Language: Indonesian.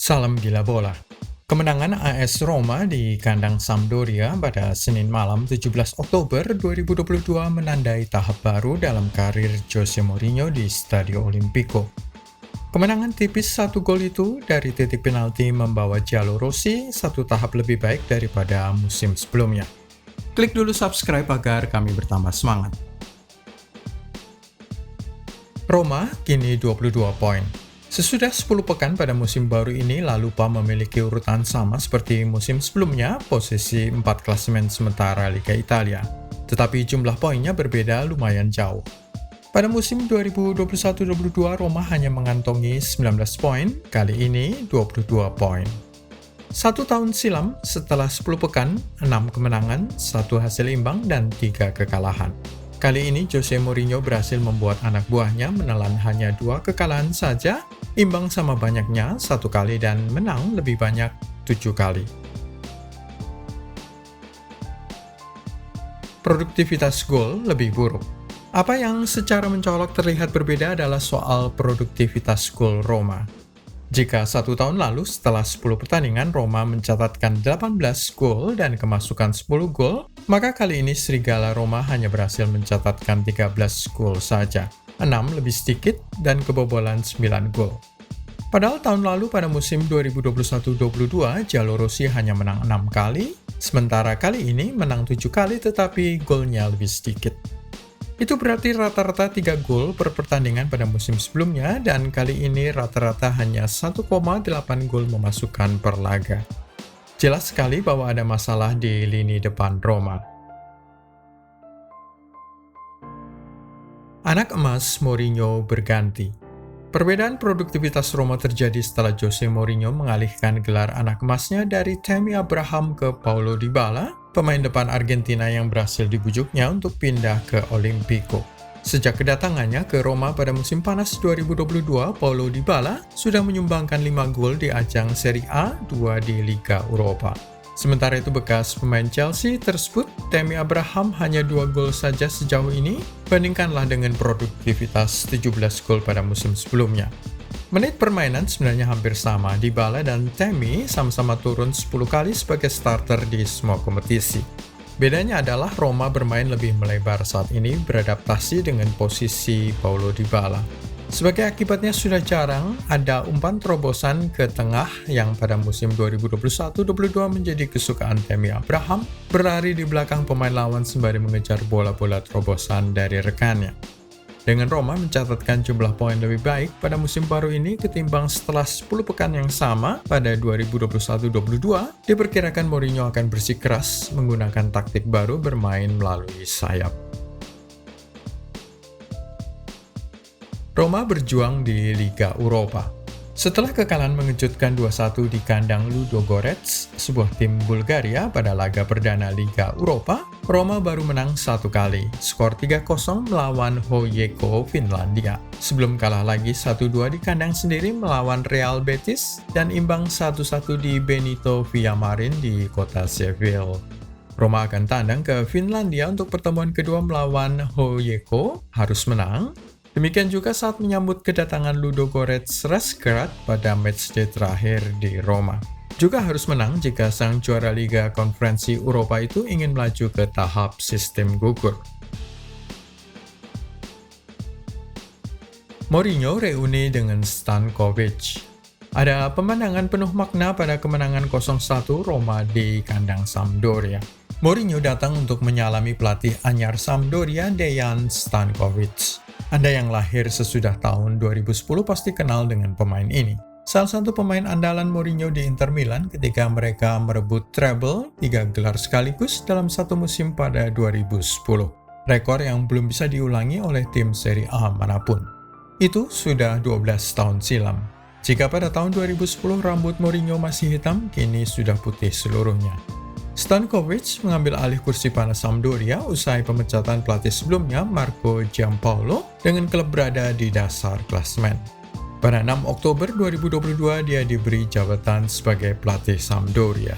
Salam gila bola. Kemenangan AS Roma di kandang Sampdoria pada Senin malam 17 Oktober 2022 menandai tahap baru dalam karir Jose Mourinho di Stadio Olimpico. Kemenangan tipis 1 gol itu dari titik penalti membawa Giallorossi satu tahap lebih baik daripada musim sebelumnya. Klik dulu subscribe agar kami bertambah semangat. Roma kini 22 poin. Sesudah 10 pekan pada musim baru ini, La Lupa memiliki urutan sama seperti musim sebelumnya, posisi 4 klasemen sementara Liga Italia. Tetapi jumlah poinnya berbeda lumayan jauh. Pada musim 2021-22, Roma hanya mengantongi 19 poin, kali ini 22 poin. 1 tahun silam, setelah 10 pekan, 6 kemenangan, 1 hasil imbang, dan 3 kekalahan. Kali ini Jose Mourinho berhasil membuat anak buahnya menelan hanya 2 kekalahan saja, imbang sama banyaknya 1 kali dan menang lebih banyak 7 kali. Produktivitas gol lebih buruk. Apa yang secara mencolok terlihat berbeda adalah soal produktivitas gol Roma. Jika 1 tahun lalu setelah 10 pertandingan Roma mencatatkan 18 gol dan kemasukan 10 gol, maka kali ini Serigala Roma hanya berhasil mencatatkan 13 gol saja, 6 lebih sedikit dan kebobolan 9 gol. Padahal tahun lalu pada musim 2021-22 Giallorossi hanya menang 6 kali, sementara kali ini menang 7 kali tetapi golnya lebih sedikit. Itu berarti rata-rata 3 gol per pertandingan pada musim sebelumnya, dan kali ini rata-rata hanya 1,8 gol memasukkan per laga. Jelas sekali bahwa ada masalah di lini depan Roma. Anak emas Mourinho berganti. Perbedaan produktivitas Roma terjadi setelah Jose Mourinho mengalihkan gelar anak emasnya dari Tammy Abraham ke Paulo Dybala, pemain depan Argentina yang berhasil dibujuknya untuk pindah ke Olimpico. Sejak kedatangannya ke Roma pada musim panas 2022, Paulo Dybala sudah menyumbangkan 5 gol di ajang Serie A, 2 di Liga Eropa. Sementara itu bekas pemain Chelsea tersebut, Tammy Abraham hanya 2 gol saja sejauh ini, bandingkanlah dengan produktivitas 17 gol pada musim sebelumnya. Menit permainan sebenarnya hampir sama, Dybala dan Tammy sama-sama turun 10 kali sebagai starter di semua kompetisi. Bedanya adalah Roma bermain lebih melebar saat ini beradaptasi dengan posisi Paulo Dybala. Sebagai akibatnya sudah jarang ada umpan terobosan ke tengah yang pada musim 2021-22 menjadi kesukaan Tammy Abraham, berlari di belakang pemain lawan sembari mengejar bola-bola terobosan dari rekannya. Dengan Roma mencatatkan jumlah poin lebih baik pada musim baru ini ketimbang setelah 10 pekan yang sama pada 2021-22, diperkirakan Mourinho akan bersikeras menggunakan taktik baru bermain melalui sayap. Roma berjuang di Liga Eropa. Setelah kekalahan mengejutkan 2-1 di kandang Ludogorets, sebuah tim Bulgaria pada laga perdana Liga Eropa, Roma baru menang 1 kali, skor 3-0 melawan HJK Finlandia. Sebelum kalah lagi 1-2 di kandang sendiri melawan Real Betis dan imbang 1-1 di Benito Villamarin di kota Seville. Roma akan tandang ke Finlandia untuk pertemuan kedua melawan HJK, harus menang. Demikian juga saat menyambut kedatangan Ludogorets Razgrad pada matchday terakhir di Roma. Juga harus menang jika sang juara Liga Konferensi Eropa itu ingin melaju ke tahap sistem gugur. Mourinho reuni dengan Stankovic. Ada pemandangan penuh makna pada kemenangan 0-1 Roma di kandang Sampdoria. Mourinho datang untuk menyalami pelatih anyar Sampdoria Dejan Stankovic. Anda yang lahir sesudah tahun 2010 pasti kenal dengan pemain ini. Salah satu pemain andalan Mourinho di Inter Milan ketika mereka merebut treble 3 gelar sekaligus dalam satu musim pada 2010. Rekor yang belum bisa diulangi oleh tim Serie A manapun. Itu sudah 12 tahun silam. Jika pada tahun 2010 rambut Mourinho masih hitam, kini sudah putih seluruhnya. Stankovic mengambil alih kursi panas Sampdoria usai pemecatan pelatih sebelumnya Marco Giampaolo dengan klub berada di dasar klasemen. Pada 6 Oktober 2022 dia diberi jabatan sebagai pelatih Sampdoria.